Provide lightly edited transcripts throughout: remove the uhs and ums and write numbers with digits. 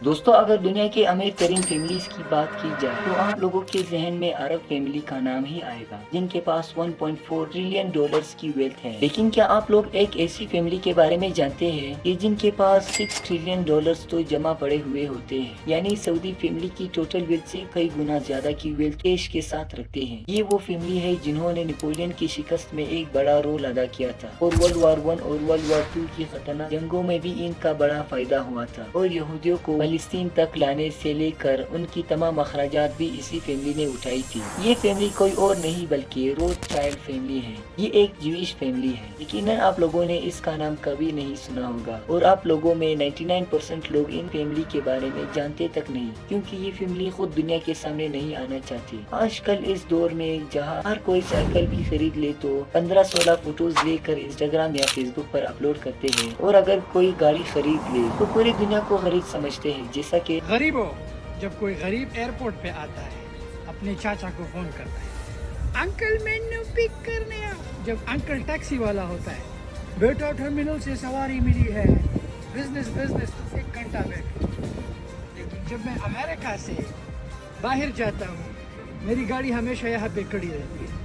دوستوں، اگر دنیا کی امیر ترین فیملیز کی بات کی جائے تو آپ لوگوں کے ذہن میں عرب فیملی کا نام ہی آئے گا، جن کے پاس 1.4 ٹریلین ڈالرز کی ویلتھ ہے۔ لیکن کیا آپ لوگ ایک ایسی فیملی کے بارے میں جانتے ہیں کہ جن کے پاس 6 ٹریلین ڈالرز تو جمع پڑے ہوئے ہوتے ہیں؟ یعنی سعودی فیملی کی ٹوٹل ویلتھ سے کئی گنا زیادہ کی ویلتھ کیش کے ساتھ رکھتے ہیں۔ یہ وہ فیملی ہے جنہوں نے نیپولین کی شکست میں ایک بڑا رول ادا کیا تھا، اور ورلڈ وار 1 اور ورلڈ وار 2 کی خطرناک جنگوں میں بھی ان کا بڑا فائدہ ہوا تھا، اور یہودیوں کو فلسطین تک لانے سے لے کر ان کی تمام اخراجات بھی اسی فیملی نے اٹھائی تھی۔ یہ فیملی کوئی اور نہیں بلکہ روتھ چائلڈ فیملی ہے۔ یہ ایک جویش فیملی ہے۔ یقیناً آپ لوگوں نے اس کا نام کبھی نہیں سنا ہوگا، اور آپ لوگوں میں 99% لوگ ان فیملی کے بارے میں جانتے تک نہیں، کیونکہ یہ فیملی خود دنیا کے سامنے نہیں آنا چاہتی۔ آج کل اس دور میں جہاں ہر کوئی سائیکل بھی خرید لے تو 15-16 فوٹوز لے کر انسٹاگرام یا فیس بک پر اپلوڈ کرتے ہیں، اور اگر کوئی گاڑی خرید لے تو پوری دنیا کو غریب سمجھتے ہیں، جیسا کہ غریبوں، جب کوئی غریب ایئرپورٹ پہ آتا ہے اپنے چاچا کو فون کرتا ہے، انکل مینو پک کرنے آ۔ جب انکل ٹیکسی والا ہوتا ہے، بیٹا ٹرمینل سے سواری ملی ہے، بزنس تو 1 گھنٹہ بیٹھو۔ لیکن جب میں امریکہ سے باہر جاتا ہوں، میری گاڑی ہمیشہ یہاں پہ کھڑی رہتی ہے،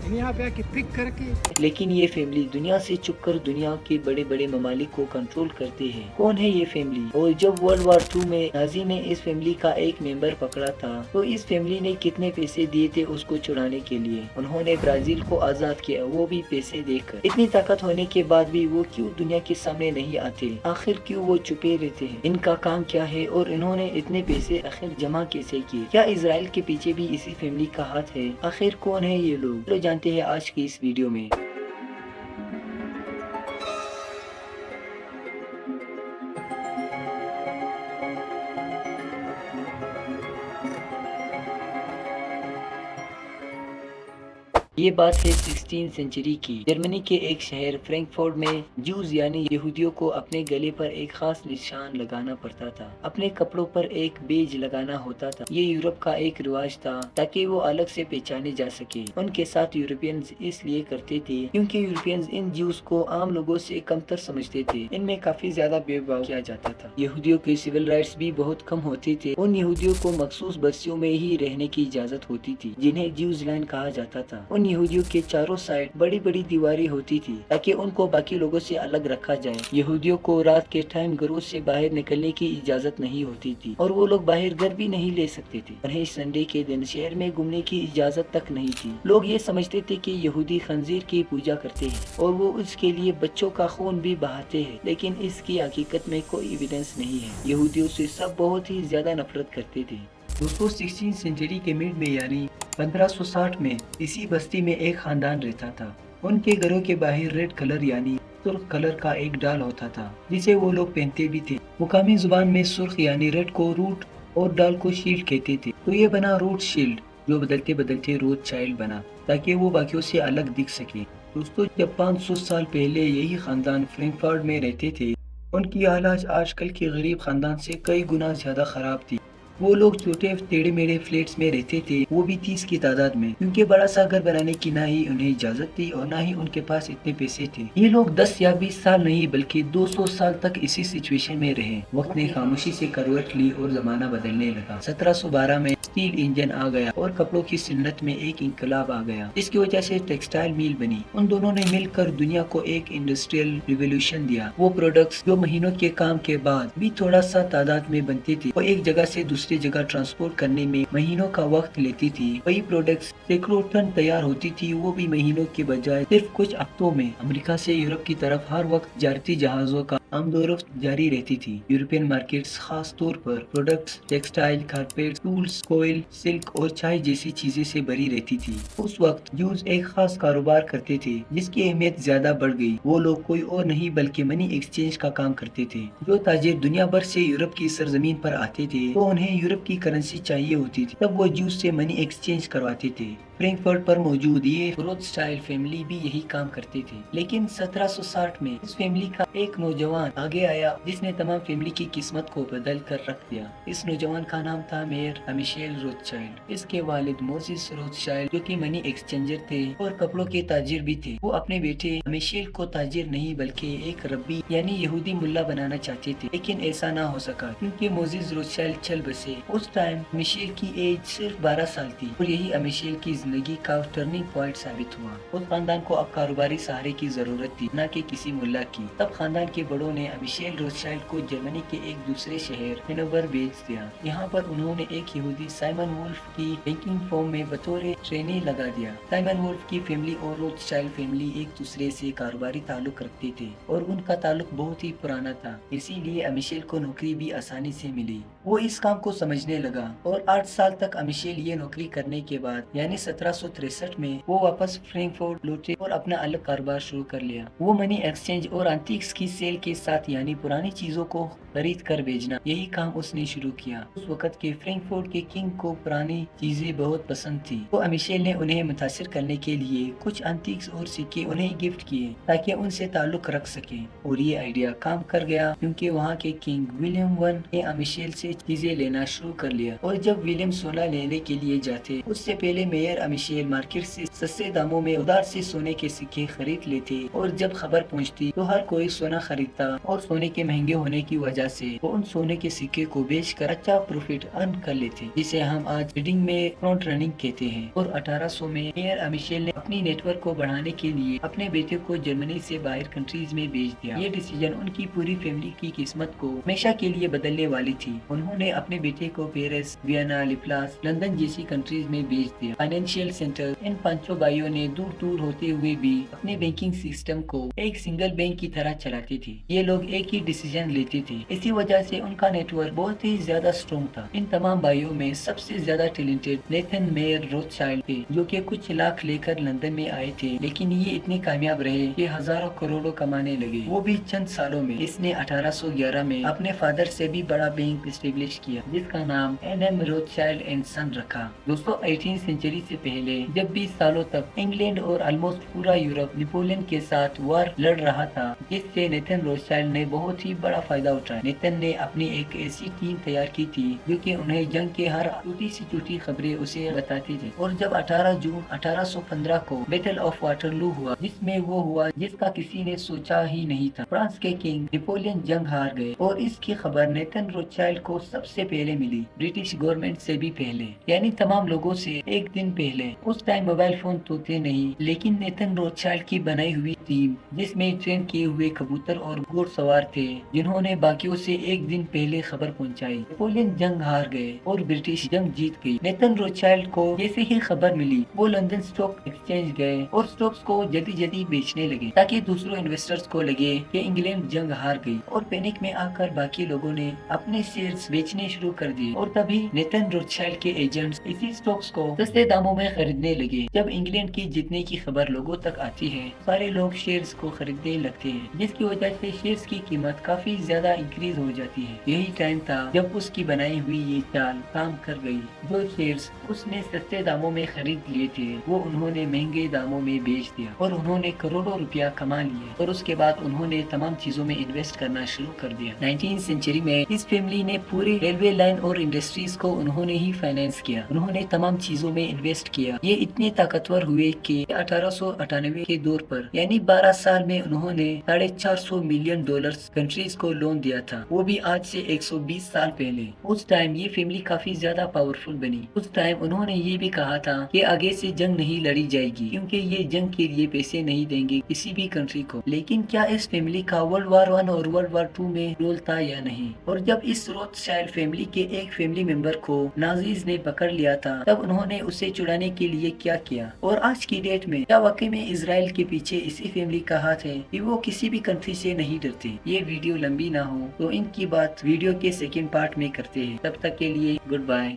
یہاں پہ آ کے پک کر کے۔ لیکن یہ فیملی دنیا سے چھپ کر دنیا کے بڑے بڑے ممالک کو کنٹرول کرتے ہیں۔ کون ہے یہ فیملی؟ اور جب ورلڈ وار 2 میں نازی نے اس فیملی کا ایک ممبر پکڑا تھا تو اس فیملی نے کتنے پیسے دیے تھے اس کو چھڑانے کے لیے؟ انہوں نے برازیل کو آزاد کیا، وہ بھی پیسے دے کر۔ اتنی طاقت ہونے کے بعد بھی وہ کیوں دنیا کے سامنے نہیں آتے؟ آخر کیوں وہ چھپے رہتے ہیں؟ ان کا کام کیا ہے، اور انہوں نے اتنے پیسے آخر جمع کیسے کیے؟ کیا اسرائیل کے پیچھے بھی اسی فیملی کا ہاتھ ہے؟ آخر کون ہے یہ لوگ؟ چلو جانتے ہیں آج کی اس ویڈیو میں۔ یہ بات ہے 16 سنچری کی۔ جرمنی کے ایک شہر فرینکفورٹ میں جوز یعنی یہودیوں کو اپنے گلے پر ایک خاص نشان لگانا پڑتا تھا، اپنے کپڑوں پر ایک بیج لگانا ہوتا تھا۔ یہ یورپ کا ایک رواج تھا تاکہ وہ الگ سے پہچانے جا سکے۔ ان کے ساتھ یورپینز اس لیے کرتے تھے کیونکہ یورپینز ان جوز کو عام لوگوں سے کم تر سمجھتے تھے، ان میں کافی زیادہ بھید بھاؤ کیا جاتا تھا۔ یہودیوں کے سول رائٹس بھی بہت کم ہوتے تھے۔ ان یہودیوں کو مخصوص بستیوں میں ہی رہنے کی اجازت ہوتی تھی جنہیں جوز لینڈ کہا جاتا تھا۔ ان یہودیوں کے چاروں سائڈ بڑی بڑی دیواریں ہوتی تھی تاکہ ان کو باقی لوگوں سے الگ رکھا جائے۔ یہودیوں کو رات کے ٹائم گھروں سے باہر نکلنے کی اجازت نہیں ہوتی تھی، اور وہ لوگ باہر گھر بھی نہیں لے سکتے تھے۔ انہیں سنڈے کے دن شہر میں گھومنے کی اجازت تک نہیں تھی۔ لوگ یہ سمجھتے تھے کہ یہودی خنزیر کی پوجا کرتے ہیں اور وہ اس کے لیے بچوں کا خون بھی بہاتے ہیں، لیکن اس کی حقیقت میں کوئی ایویڈنس نہیں ہے۔ یہودیوں سے سب بہت ہی زیادہ نفرت کرتے تھے۔ دوستو، 16 سنچری کے مڈ میں یعنی 1560 میں اسی بستی میں ایک خاندان رہتا تھا۔ ان کے گھروں کے باہر ریڈ کلر یعنی سرخ کلر کا ایک ڈال ہوتا تھا جسے وہ لوگ پہنتے بھی تھے۔ مقامی زبان میں سرخ یعنی ریڈ کو روٹ اور ڈال کو شیلڈ کہتے تھے، تو یہ بنا روٹ شیلڈ، جو بدلتے بدلتے روت چائلڈ بنا تاکہ وہ باقیوں سے الگ دکھ سکے۔ دوستو، جب 500 سال پہلے یہی خاندان فرینکفرٹ میں رہتے تھے، ان کی حالت آج کل کے غریب خاندان سے کئی گنا زیادہ خراب تھی۔ وہ لوگ چھوٹے ٹیڑھے میڑھے فلیٹس میں رہتے تھے، وہ بھی 30 کی تعداد میں، کیونکہ بڑا سا گھر بنانے کی نہ ہی انہیں اجازت تھی اور نہ ہی ان کے پاس اتنے پیسے تھے۔ یہ لوگ 10 یا 20 سال نہیں بلکہ 200 سال تک اسی سچویشن میں رہے۔ وقت نے خاموشی سے کروٹ لی اور زمانہ بدلنے لگا۔ 1712 میں اسٹیل انجن آ گیا اور کپڑوں کی صنعت میں ایک انقلاب آ گیا، جس کی وجہ سے ٹیکسٹائل میل بنی۔ ان دونوں نے مل کر دنیا کو ایک انڈسٹریل ریولوشن دیا۔ وہ پروڈکٹس جو مہینوں کے کام کے بعد بھی تھوڑا سا تعداد میں بنتے تھے، وہ ایک جگہ سے دوسری جگہ ٹرانسپورٹ کرنے میں مہینوں کا وقت لیتی تھی۔ وہی پروڈکٹس سینکڑوں ٹن تیار ہوتی تھی، وہ بھی مہینوں کے بجائے صرف کچھ ہفتوں میں۔ امریکہ سے یورپ کی طرف ہر وقت تجارتی جہازوں کا آمد و رفت جاری رہتی تھی۔ یورپین مارکیٹس خاص طور پر پروڈکٹس، ٹیکسٹائل، کارپیٹ، ٹولز، کوئل، سلک اور چائے جیسی چیزیں سے بھری رہتی تھی۔ اس وقت جوز ایک خاص کاروبار کرتے تھے جس کی اہمیت زیادہ بڑھ گئی۔ وہ لوگ کوئی اور نہیں بلکہ منی ایکسچینج کا کام کرتے تھے۔ جو تاجر دنیا بھر سے یورپ کی سرزمین پر آتے تھے تو انہیں یورپ کی کرنسی چاہیے ہوتی تھی، تب وہ جوز سے منی ایکسچینج کرواتے تھے۔ فرینکفرٹ پر موجود یہ روتھ چائلڈ فیملی بھی یہی کام کرتے تھے، لیکن 1760 میں اس فیملی کا ایک نوجوان نوجوان آگے آیا جس نے تمام فیملی کی قسمت کو بدل کر رکھ دیا۔ اس نوجوان کا نام تھا میئر امیشیل روتھشائلڈ۔ اس کے والد موزیس روتھشائلڈ جو کہ منی ایکسچینجر تھے اور کپڑوں کے تاجر بھی تھے، وہ اپنے بیٹے امیشیل کو تاجر نہیں بلکہ ایک ربی یعنی یہودی ملا بنانا چاہتے تھے، لیکن ایسا نہ ہو سکا کیونکہ موزیس روتھشائلڈ چل بسے۔ اس ٹائم امیشیل کی ایج صرف 12 سال تھی اور یہی امیشیل کی زندگی کا ٹرننگ پوائنٹ ثابت ہوا۔ اس خاندان کو اب کاروباری سہارے کی ضرورت تھی، نہ کہ کسی ملا کی۔ تب خاندان کے بڑوں نے امیشیل روتھشائلڈ کو جرمنی کے ایک دوسرے شہر ہینوور بھیج دیا۔ یہاں پر انہوں نے ایک یہودی سائمن وولف کی بینکنگ فرم میں بطور ٹرینی لگا دیا۔ سائمن وولف کی فیملی اور روتھشائلڈ فیملی ایک دوسرے سے کاروباری تعلق رکھتے تھے اور ان کا تعلق بہت ہی پرانا تھا، اسی لیے امیشیل کو نوکری بھی آسانی سے ملی۔ وہ اس کام کو سمجھنے لگا اور 8 سال تک امیشیل یہ نوکری کرنے کے بعد یعنی 1763 میں وہ واپس فرینکفورٹ لوٹے اور اپنا الگ کاروبار شروع کر لیا۔ وہ منی ایکسچینج اور انٹیکس کی سیل کے ساتھ یعنی پرانی چیزوں کو خرید کر بیچنا، یہی کام اس نے شروع کیا۔ اس وقت کے فرینکفورٹ کے کنگ کو پرانی چیزیں بہت پسند تھی، تو امیشیل نے انہیں متاثر کرنے کے لیے کچھ انٹیکس اور سکے انہیں گفٹ کیے تاکہ ان سے تعلق رکھ سکے، اور یہ آئیڈیا کام کر گیا کیونکہ وہاں کے کنگ ولیم ون نے امیشیل سے چیزیں لینا شروع کر لیا۔ اور جب ولیم سونا لینے کے لیے جاتے اس سے پہلے میئر امیشیل مارکیٹ سے سستے داموں میں ادھار سے سونے کے سکے خرید لیتے، اور جب خبر پہنچتی تو ہر کوئی سونا خریدتا اور سونے کے مہنگے ہونے کی وجہ سے وہ ان سونے کے سکے کو بیچ کر اچھا پروفٹ ارن کر لیتے، جسے ہم آج ٹریڈنگ میں فرنٹ رننگ کہتے ہیں۔ اور 1800 میں میئر امیشیل نے اپنی نیٹ ورک کو بڑھانے کے لیے اپنے بیٹے کو جرمنی سے باہر کنٹریز میں بھیج دیا۔ یہ ڈیسیژن ان کی پوری فیملی کی قسمت کو ہمیشہ کے لیے بدلنے والی تھی۔ انہوں نے اپنے بیٹے کو پیرس، وینا، لیپلاس، لندن جیسی کنٹریز میں بھیج دیا۔ فائنینشیل سینٹر ان پانچوں بھائیوں نے دور دور ہوتے ہوئے بھی اپنے بینکنگ سسٹم کو ایک سنگل بینک کی طرح چلاتے تھے۔ یہ لوگ ایک ہی ڈیسیژن لیتے تھے، اسی وجہ سے ان کا نیٹ ورک بہت ہی زیادہ اسٹرانگ تھا۔ ان تمام بھائیوں میں سب سے زیادہ ٹیلنٹڈ نیتھن میئر روتھشائلڈ تھے، جو کہ کچھ لاکھ لے کر لندن میں آئے تھے، لیکن یہ اتنے کامیاب رہے کہ ہزاروں کروڑوں کمانے لگے، وہ بھی چند سالوں میں۔ اس نے 1811 میں اپنے فادر سے بھی بڑا بینک اسٹیبلش کیا جس کا نام این روتھشائلڈ اینڈ سن رکھا۔ دوستو 18 سینچری سے پہلے جب 20 سالوں تک انگلینڈ اور آلموسٹ پورا یورپ نیپولین کے ساتھ وار لڑ رہا تھا، جس سے نیتھن روتھشائلڈ نے بہت ہی بڑا فائدہ اٹھایا۔ نیتھن نے اپنی ایک ایسی ٹیم تیار کی تھی جو کہ انہیں جنگ کے ہر چھوٹی سی چھوٹی خبریں اسے بتاتی تھی، اور جب 18 جون 1815 کو بیٹل آف واٹرلو ہوا، جس میں وہ ہوا جس کا کسی نے سوچا ہی نہیں تھا، فرانس کے کنگ نیپولین جنگ ہار گئے، اور اس کی خبر نیتھن روتھشائلڈ کو سب سے پہلے ملی، برٹش گورنمنٹ سے بھی پہلے، یعنی تمام لوگوں سے ایک دن پہلے۔ اس ٹائم موبائل فون تو تھے نہیں، لیکن نیتھن روتھشائلڈ کی بنائی ہوئی ٹیم جس میں ٹرین کیے ہوئے کبوتر اور گھوڑ سوار تھے، جنہوں نے باقیوں سے ایک دن پہلے خبر پہنچائی۔ نیپولین جنگ ہار گئے اور برٹش جنگ جیت گئی۔ نیتھن روتھشائلڈ کو جیسے ہی خبر ملی وہ لندن اسٹاک ایکسچینج گئے اور اسٹاکس کو جلدی جلدی بیچنے لگے تاکہ دوسروں انویسٹرز کو لگے کہ انگلینڈ جنگ ہار گئی، اور پینک میں آ کر باقی لوگوں نے اپنے شیئرز بیچنے شروع کر دیے، اور تبھی نیتھن روتھشائلڈ کے ایجنٹس اسی اسٹاکس کو سستے داموں میں خریدنے لگے۔ جب انگلینڈ کی جیتنے کی خبر لوگوں تک آتی ہے، سارے لوگ شیئرز کو خریدنے لگتے ہیں، جس کی وجہ سے شیئرز کی قیمت کافی زیادہ انکریز ہو جاتی ہے۔ یہی ٹائم تھا جب اس کی بنائی ہوئی یہ چال کام کر گئی۔ جو شیئرز اس نے سستے داموں میں خرید لیے تھے وہ انہوں نے مہنگے داموں میں بیچ دیا، اور انہوں نے کروڑوں روپیہ کما لیے، اور اس کے بعد انہوں نے تمام چیزوں میں انویسٹ کرنا شروع کر دیا۔ 19 سینچری میں اس فیملی نے پورے ریلوے لائن اور انڈسٹریز کو انہوں نے ہی فائنینس کیا، انہوں نے تمام چیزوں میں انویسٹ کیا۔ یہ اتنے طاقتور ہوئے کہ 1898 کے دور پر یعنی 12 سال میں انہوں نے $450 ملین کنٹریز کو لون دیا تھا، وہ بھی آج سے 120 سال پہلے۔ اس ٹائم یہ فیملی کافی زیادہ پاورفل بنی۔ اس ٹائم انہوں نے یہ بھی کہا تھا کہ آگے سے جنگ نہیں لڑی جائے گی کیونکہ یہ جنگ کے لیے پیسے نہیں دیں گے کسی بھی کنٹری کو۔ لیکن کیا اس فیملی کا ورلڈ وار 1 اور ورلڈ وار 2 میں رول تھا یا نہیں؟ اور جب اس روتھشائلڈ فیملی کے ایک فیملی ممبر کو نازیز نے پکڑ لیا تھا تب انہوں نے اسے چھڑانے کے لیے کیا کیا؟ اور آج کی ڈیٹ میں کیا واقعی میں اسرائیل کے پیچھے اسی فیملی کا ہاتھ ہے کہ وہ کسی بھی کنٹری سے نہیں ڈرتے؟ یہ ویڈیو لمبی نہ ہو تو ان کی بات ویڈیو کے سیکنڈ پارٹ میں کرتے ہیں، تب تک کے لیے گڈ بائے۔